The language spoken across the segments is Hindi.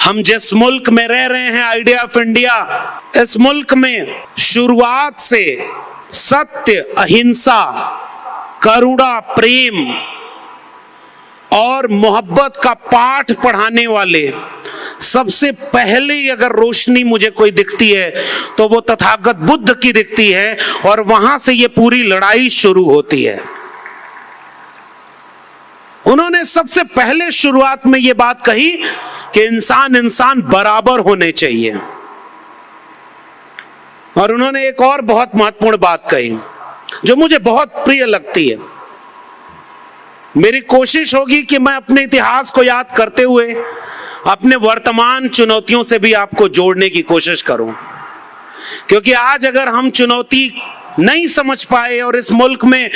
हम जिस मुल्क में रह रहे हैं, आइडिया ऑफ इंडिया, इस मुल्क में शुरुआत से सत्य, अहिंसा, करुणा, प्रेम और मोहब्बत का पाठ पढ़ाने वाले सबसे पहले अगर रोशनी मुझे कोई दिखती है तो वो तथागत बुद्ध की दिखती है, और वहां से ये पूरी लड़ाई शुरू होती है। उन्होंने सबसे पहले शुरुआत में ये बात कही कि इंसान इंसान बराबर होने चाहिए। और उन्होंने एक और बहुत महत्वपूर्ण बात कही जो मुझे बहुत प्रिय लगती है। मेरी कोशिश होगी कि मैं अपने इतिहास को याद करते हुए अपने वर्तमान चुनौतियों से भी आपको जोड़ने की कोशिश करूं, क्योंकि आज अगर हम चुनौती नहीं समझ पाए और इस मुल्क में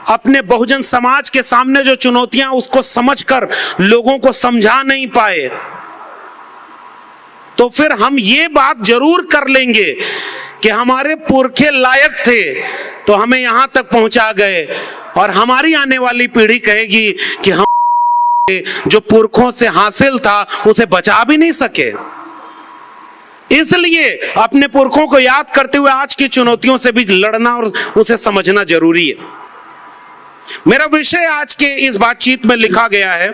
अपने बहुजन समाज के सामने जो चुनौतियां उसको समझकर लोगों को समझा नहीं पाए, तो फिर हम ये बात जरूर कर लेंगे कि हमारे पुरखे लायक थे तो हमें यहां तक पहुंचा गए, और हमारी आने वाली पीढ़ी कहेगी कि हम जो पुरखों से हासिल था उसे बचा भी नहीं सके। इसलिए अपने पुरखों को याद करते हुए आज की चुनौतियों से भी लड़ना और उसे समझना जरूरी है। मेरा विषय आज के इस बातचीत में लिखा गया है,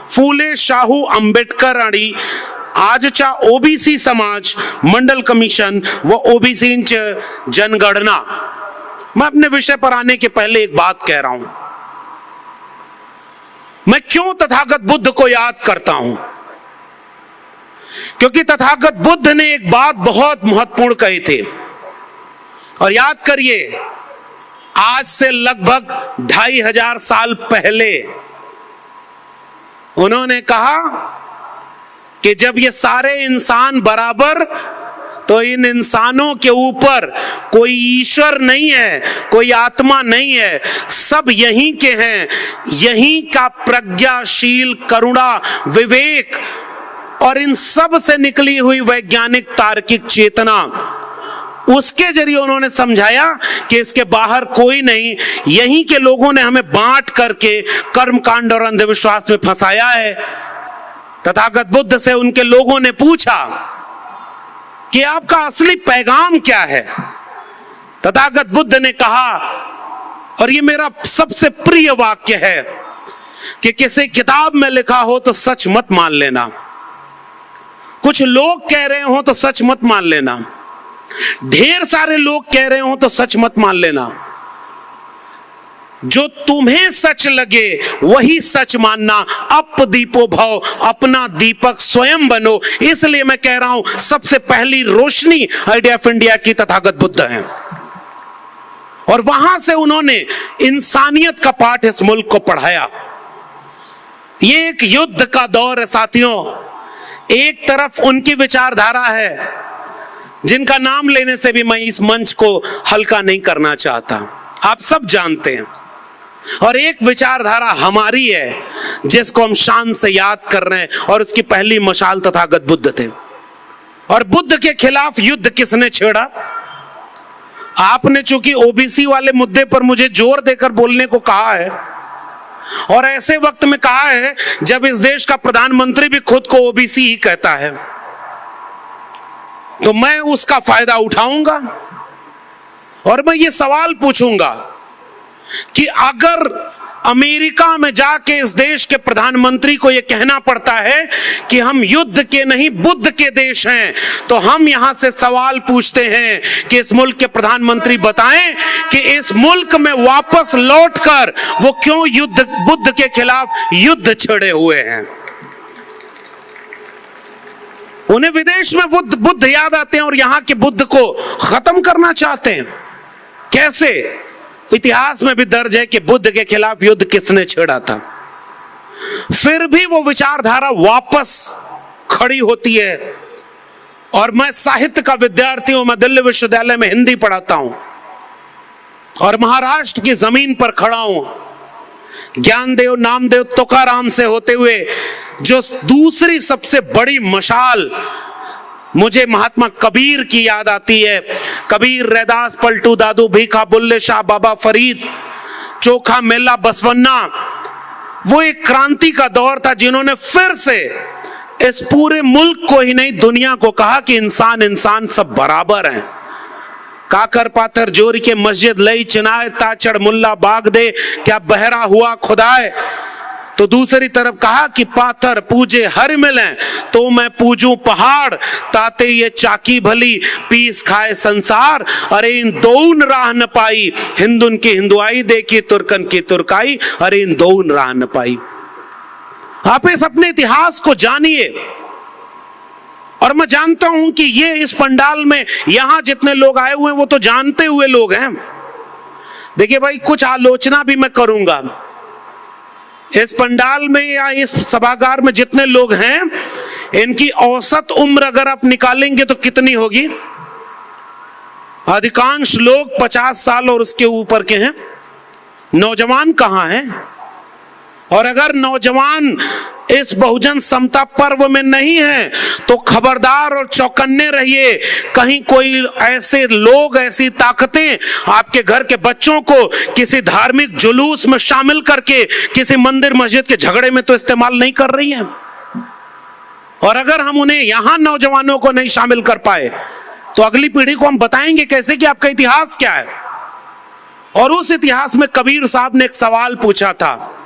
फूले शाहू अंबेडकर आणि आजच्या ओबीसी समाज मंडल कमीशन व ओबीसी जनगणना। मैं अपने विषय पर आने के पहले एक बात कह रहा हूं। मैं क्यों तथागत बुद्ध को याद करता हूं? क्योंकि तथागत बुद्ध ने एक बात बहुत महत्वपूर्ण कही थी, और याद करिए, आज से लगभग 2500 साल पहले उन्होंने कहा कि जब ये सारे इंसान बराबर, तो इन इंसानों के ऊपर कोई ईश्वर नहीं है, कोई आत्मा नहीं है, सब यहीं के हैं। यहीं का प्रज्ञाशील, करुणा, विवेक और इन सब से निकली हुई वैज्ञानिक तार्किक चेतना, उसके जरिए उन्होंने समझाया कि इसके बाहर कोई नहीं। यहीं के लोगों ने हमें बांट करके कर्मकांड और अंधविश्वास में फंसाया है। तथागत बुद्ध से उनके लोगों ने पूछा कि आपका असली पैगाम क्या है? तथागत बुद्ध ने कहा, और ये मेरा सबसे प्रिय वाक्य है, कि किसी किताब में लिखा हो तो सच मत मान लेना, कुछ लोग कह रहे हो तो सच मत मान लेना, ढेर सारे लोग कह रहे हो तो सच मत मान लेना, जो तुम्हें सच लगे वही सच मानना। अप दीपो भव, अपना दीपक स्वयं बनो। इसलिए मैं कह रहा हूं, सबसे पहली रोशनी आइडिया ऑफ इंडिया की तथागत बुद्ध है, और वहां से उन्होंने इंसानियत का पाठ इस मुल्क को पढ़ाया। ये एक युद्ध का दौर है साथियों। एक तरफ उनकी विचारधारा है जिनका नाम लेने से भी मैं इस मंच को हल्का नहीं करना चाहता, आप सब जानते हैं, और एक विचारधारा हमारी है जिसको हम शान से याद कर रहे हैं, और उसकी पहली मशाल तथागत बुद्ध थे। और बुद्ध के खिलाफ युद्ध किसने छेड़ा? आपने चूंकि ओबीसी वाले मुद्दे पर मुझे जोर देकर बोलने को कहा है, और ऐसे वक्त में कहा है जब इस देश का प्रधानमंत्री भी खुद को ओबीसी ही कहता है, तो मैं उसका फायदा उठाऊंगा और मैं ये सवाल पूछूंगा कि अगर अमेरिका में जाके इस देश के प्रधानमंत्री को यह कहना पड़ता है कि हम युद्ध के नहीं बुद्ध के देश हैं, तो हम यहां से सवाल पूछते हैं कि इस मुल्क के प्रधानमंत्री बताएं कि इस मुल्क में वापस लौटकर वो क्यों युद्ध बुद्ध के खिलाफ युद्ध छेड़े हुए हैं। उन्हें विदेश में बुद्ध याद आते हैं और यहां के बुद्ध को खत्म करना चाहते हैं। कैसे? इतिहास में भी दर्ज है कि बुद्ध के खिलाफ युद्ध किसने छेड़ा था। फिर भी वो विचारधारा वापस खड़ी होती है। और मैं साहित्य का विद्यार्थी हूं, मैं दिल्ली विश्वविद्यालय में हिंदी पढ़ाता हूं, और महाराष्ट्र की जमीन पर खड़ा हूं। ज्ञानदेव, नामदेव, तुकाराम से होते हुए जो दूसरी सबसे बड़ी मशाल, मुझे महात्मा कबीर की याद आती है। कबीर, रैदास, पलटू दादू, भीखा, बुल्ले शाह, बाबा फरीद, चोखा मेला, बसवन्ना। वो एक क्रांति का दौर था जिन्होंने फिर से इस पूरे मुल्क को ही नहीं दुनिया को कहा कि इंसान इंसान सब बराबर हैं। काकर पाथर जोर के मस्जिद लई चिनाए ताचड़ मुल्ला बाग दे, क्या बहरा हुआ खुदाए। तो दूसरी तरफ कहा कि पाथर पूजे हर मिलें तो मैं पूजूं पहाड़, ताते ये चाकी भली पीस खाए संसार। अरे इन दोन राह न पाई, हिंदुन की हिंदुआई देखी तुर्कन की तुर्काई, अरे इन दोन राह न पाई। आप इस अपने इतिहास को जानिए। और मैं जानता हूं कि ये इस पंडाल में यहां जितने लोग आए हुए हैं वो तो जानते हुए लोग हैं। देखिए भाई, कुछ आलोचना भी मैं करूंगा। इस पंडाल में या इस सभागार में जितने लोग हैं, इनकी औसत उम्र अगर आप निकालेंगे तो कितनी होगी? अधिकांश लोग 50 साल और उसके ऊपर के हैं। नौजवान कहां हैं? और अगर नौजवान इस बहुजन समता पर्व में नहीं है तो खबरदार और चौकन्ने रहिए, कहीं कोई ऐसे लोग, ऐसी ताकतें आपके घर के बच्चों को किसी धार्मिक जुलूस में शामिल करके किसी मंदिर मस्जिद के झगड़े में तो इस्तेमाल नहीं कर रही है। और अगर हम उन्हें यहां नौजवानों को नहीं शामिल कर पाए तो अगली पीढ़ी को हम बताएंगे कैसे कि आपका इतिहास क्या है। और उस इतिहास में कबीर साहब ने एक सवाल पूछा था,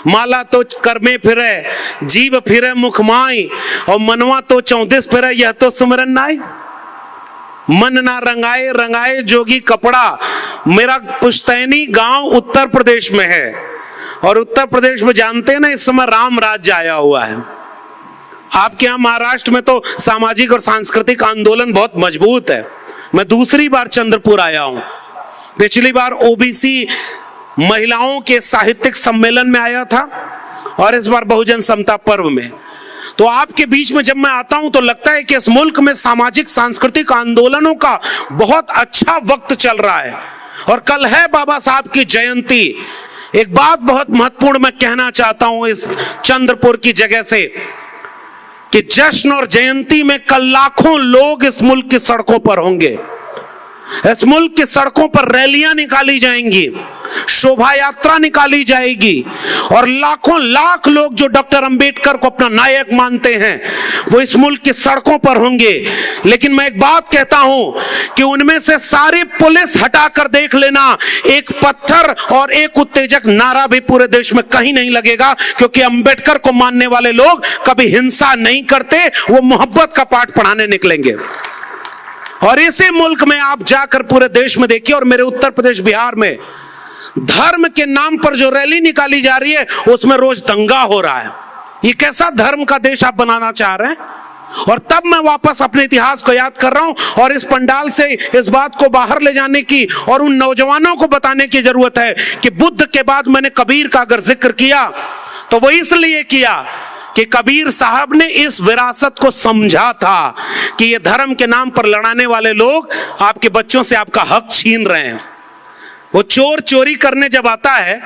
माला तो कर्मे फिरे जीव फिरे मुख माई, और मनवा तो 34 फिरे यह तो सुमरन नाई। मन ना रंगाए रंगाए जोगी कपड़ा। मेरा पुश्तैनी गांव उत्तर प्रदेश में है, और उत्तर प्रदेश में जानते हैं ना इस समय राम राज्य आया हुआ है। आपके यहां महाराष्ट्र में तो सामाजिक और सांस्कृतिक आंदोलन बहुत मजबूत है। मैं दूसरी बार चंद्रपुर आया हूं। पिछली बार ओबीसी महिलाओं के साहित्यिक सम्मेलन में आया था, और इस बार बहुजन समता पर्व में। तो आपके बीच में जब मैं आता हूं तो लगता है कि इस मुल्क में सामाजिक सांस्कृतिक आंदोलनों का बहुत अच्छा वक्त चल रहा है। और कल है बाबा साहब की जयंती। एक बात बहुत महत्वपूर्ण मैं कहना चाहता हूं इस चंद्रपुर की जगह से, कि जश्न और जयंती में कल लाखों लोग इस मुल्क की सड़कों पर होंगे। इस मुल्क की सड़कों पर रैलियां निकाली जाएंगी, शोभा यात्रा निकाली जाएगी, और लाखों लाख लोग जो डॉक्टर अंबेडकर को अपना नायक मानते हैं वो इस मुल्क की सड़कों पर होंगे। लेकिन मैं एक बात कहता हूं कि उनमें से सारी पुलिस हटाकर देख लेना, एक पत्थर और एक उत्तेजक नारा भी पूरे देश में कहीं नहीं लगेगा, क्योंकि अंबेडकर को मानने वाले लोग कभी हिंसा नहीं करते, वो मोहब्बत का पाठ पढ़ाने निकलेंगे। और इसी मुल्क में आप जाकर पूरे देश में देखिए, और मेरे उत्तर प्रदेश बिहार में धर्म के नाम पर जो रैली निकाली जा रही है उसमें रोज दंगा हो रहा है। ये कैसा धर्म का देश आप बनाना चाह रहे हैं? और तब मैं वापस अपने इतिहास को याद कर रहा हूं, और इस पंडाल से इस बात को बाहर ले जाने की और उन नौजवानों को बताने की जरूरत है कि बुद्ध के बाद मैंने कबीर का अगर जिक्र किया तो वो इसलिए किया कि कबीर साहब ने इस विरासत को समझा था कि ये धर्म के नाम पर लड़ाने वाले लोग आपके बच्चों से आपका हक छीन रहे हैं। वो चोर चोरी करने जब आता है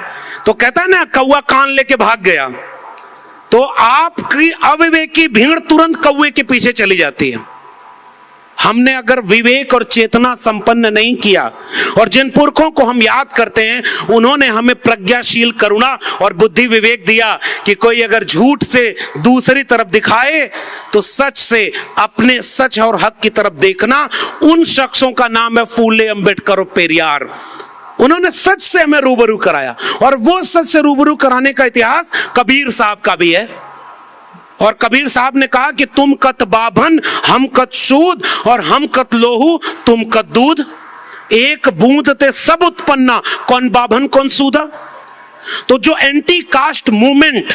तो कहता है ना, कौवा कान लेके भाग गया, तो आपकी अविवेकी भीड़ तुरंत कौवे के पीछे चली जाती है। हमने अगर विवेक और चेतना संपन्न नहीं किया, और जिन पुरखों को हम याद करते हैं उन्होंने हमें प्रज्ञाशील करुणा और बुद्धि विवेक दिया कि कोई अगर झूठ से दूसरी तरफ दिखाए तो सच से अपने सच और हक की तरफ देखना। उन शख्सों का नाम है फूले, अंबेडकर और पेरियार। उन्होंने सच से हमें रूबरू कराया, और वो सच से रूबरू कराने का इतिहास कबीर साहब का भी है। और कबीर साहब ने कहा कि तुम कत बाभन हम कत सूद, और हम कत लोहू तुम कत दूध। एक बूंद ते सब उत्पन्ना, कौन बाभन कौन सूदा। तो जो anti caste movement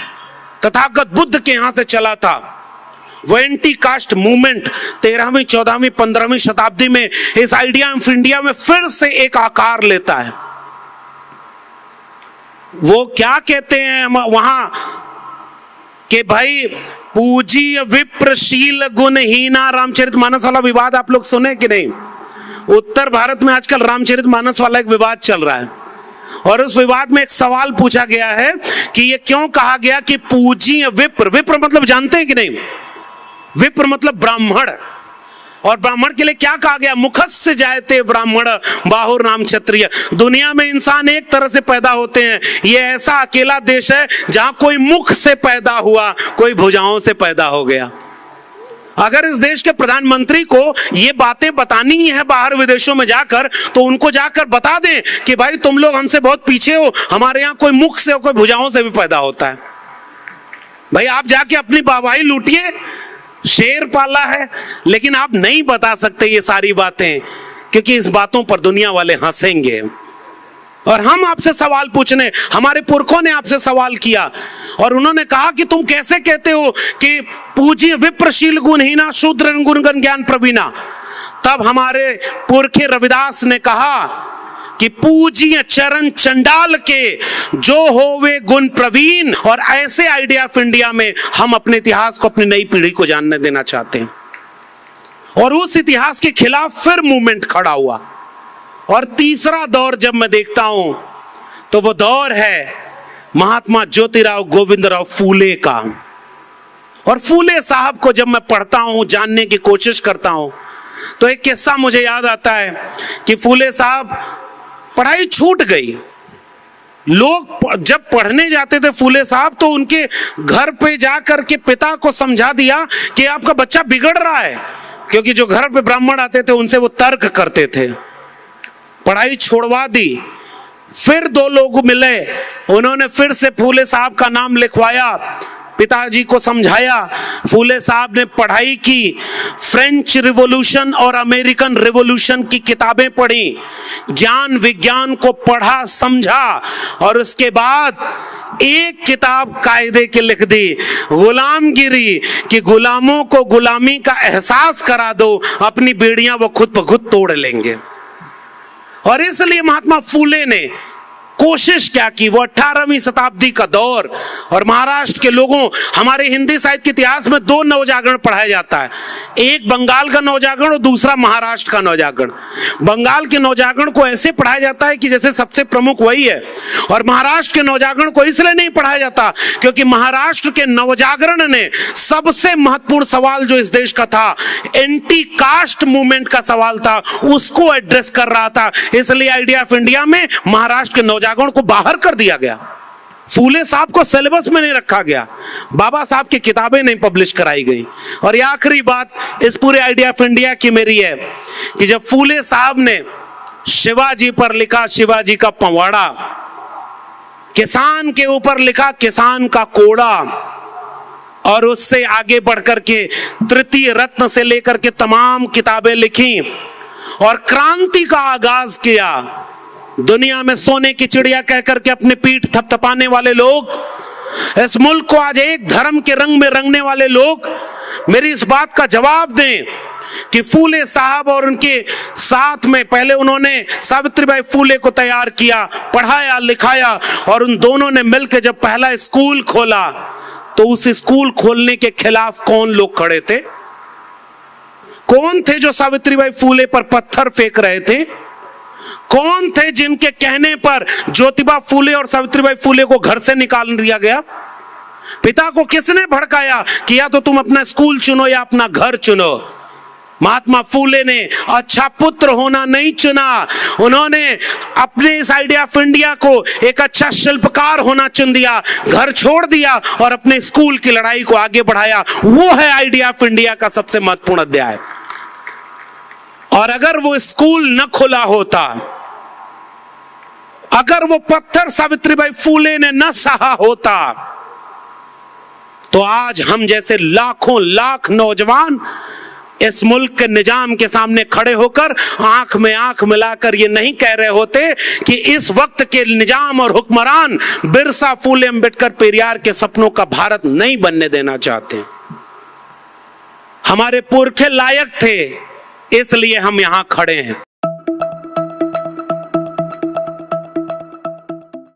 Tathagata Buddha के यहां से चला था, वो एंटी कास्ट मूवमेंट 13वीं 14वीं 15वीं शताब्दी में इस आइडिया ऑफ इंडिया में फिर से एक आकार लेता है। वो क्या कहते हैं वहां कि भाई पूज्य विप्रशील गुणहीना। रामचरितमानस वाला विवाद आप लोग सुने कि नहीं? उत्तर भारत में आजकल रामचरितमानस वाला एक विवाद चल रहा है, और उस विवाद में एक सवाल पूछा गया है कि ये क्यों कहा गया कि पूज्य विप्र। विप्र मतलब जानते हैं कि नहीं? विप्र मतलब ब्राह्मण। और ब्राह्मण के लिए क्या कहा गया? मुखस्य जायते ब्राह्मण बाहुर नाम क्षत्रिय। दुनिया में इंसान एक तरह से पैदा होते हैं, ये ऐसा अकेला देश है जहां कोई मुख से पैदा हुआ, कोई भुजाओं से पैदा हो गया। अगर इस देश के प्रधानमंत्री को ये बातें बतानी ही है बाहर विदेशों में जाकर, तो उनको जाकर बता दें कि भाई तुम लोग हमसे बहुत पीछे हो, हमारे यहाँ कोई मुख से और कोई भुजाओं से भी पैदा होता है। भाई आप जाके अपनी वाहवाही लूटिए, शेर पाला है, लेकिन आप नहीं बता सकते ये सारी बातें, क्योंकि इस बातों पर दुनिया वाले हंसेंगे। और हम आपसे सवाल पूछने, हमारे पुरखों ने आपसे सवाल किया और उन्होंने कहा कि तुम कैसे कहते हो कि पूज्य विप्रशील गुणहीना शूद्र गुणगण ज्ञान प्रवीणा। तब हमारे पुरखे रविदास ने कहा कि पूज्य चरण चंडाल के जो होवे गुण प्रवीण। और ऐसे आइडिया ऑफ इंडिया में हम अपने इतिहास को अपनी नई पीढ़ी को जानने देना चाहते हैं। और उस इतिहास के खिलाफ फिर मूवमेंट खड़ा हुआ। और तीसरा दौर जब मैं देखता हूं तो वो दौर है महात्मा ज्योतिराव गोविंदराव फूले का। और फूले साहब को जब मैं पढ़ता हूं, जानने की कोशिश करता हूं, तो एक किस्सा मुझे याद आता है कि फूले साहब पढ़ाई छूट गई। लोग जब पढ़ने जाते थे फूले साहब, तो उनके घर पे जाकर के पिता को समझा दिया कि आपका बच्चा बिगड़ रहा है, क्योंकि जो घर पे ब्राह्मण आते थे उनसे वो तर्क करते थे। पढ़ाई छोड़वा दी। फिर दो लोग मिले, उन्होंने फिर से फूले साहब का नाम लिखवाया, पिताजी को समझाया। फूले साहब ने पढ़ाई की, फ्रेंच रिवॉल्यूशन और अमेरिकन रिवॉल्यूशन की किताबें पढ़ी, ज्ञान विज्ञान को पढ़ा समझा, और उसके बाद एक किताब कायदे की लिख दी, गुलामगिरी, कि गुलामों को गुलामी का एहसास करा दो, अपनी बेड़ियां वो खुद ब खुद तोड़ लेंगे। और इसलिए महात्मा फूले ने कोशिश क्या की, वो 18वीं शताब्दी का दौर, और महाराष्ट्र के लोगों, हमारे हिंदी साहित्य के इतिहास में दो नवजागरण पढ़ाया जाता है, एक बंगाल का नवजागरण और दूसरा महाराष्ट्र का नवजागरण। बंगाल के नवजागरण को ऐसे पढ़ाया जाता है कि जैसे सबसे प्रमुख वही है, और महाराष्ट्र के नवजागरण को इसलिए नहीं पढ़ाया जाता क्योंकि महाराष्ट्र के नवजागरण ने सबसे महत्वपूर्ण सवाल जो इस देश का था, एंटी कास्ट मूवमेंट का सवाल था, उसको एड्रेस कर रहा था। इसलिए आइडिया ऑफ इंडिया में महाराष्ट्र के नवजागरण को बाहर कर दिया गया। फूले साहब को सिलेबस में नहीं रखा गया, बाबा साहब की किताबें नहीं पब्लिश कराई गई। और ये आखिरी बात इस पूरे आइडिया ऑफ इंडिया की मेरी है कि जब फूले साहब ने शिवाजी पर लिखा शिवाजी का पवाड़ा, किसान के ऊपर लिखा किसान का कोड़ा, और उससे आगे बढ़कर के तृतीय रत्न से लेकर के तमाम किताबें लिखी और क्रांति का आगाज किया, दुनिया में सोने की चिड़िया कहकर के अपने पीठ थपथपाने वाले लोग, इस मुल्क को आज एक धर्म के रंग में रंगने वाले लोग मेरी इस बात का जवाब दें कि फूले साहब और उनके साथ में पहले उन्होंने सावित्रीबाई फूले को तैयार किया, पढ़ाया लिखाया, और उन दोनों ने मिलकर जब पहला स्कूल खोला, तो उस स्कूल खोलने के खिलाफ कौन लोग खड़े थे? कौन थे जो सावित्रीबाई फूले पर पत्थर फेंक रहे थे? कौन थे जिनके कहने पर ज्योतिबा फूले और सावित्रीबाई फूले को घर से निकाल दिया गया? पिता को किसने भड़काया कि या तो तुम अपना स्कूल चुनो या अपना घर चुनो? महात्मा फूले ने अच्छा पुत्र होना नहीं चुना, उन्होंने अपने इस आइडिया ऑफ इंडिया को एक अच्छा शिल्पकार होना चुन दिया, घर छोड़ दिया और अपने स्कूल की लड़ाई को आगे बढ़ाया। वो है आइडिया ऑफ इंडिया का सबसे महत्वपूर्ण अध्याय। और अगर वो स्कूल न खुला होता, अगर वो पत्थर सावित्रीबाई फूले ने न सहा होता, तो आज हम जैसे लाखों लाख नौजवान इस मुल्क के निजाम के सामने खड़े होकर आंख में आंख मिलाकर ये नहीं कह रहे होते कि इस वक्त के निजाम और हुक्मरान बिरसा, फूले, अंबेडकर, पेरियार के सपनों का भारत नहीं बनने देना चाहते। हमारे पुरखे लायक थे, इसलिए हम यहां खड़े हैं।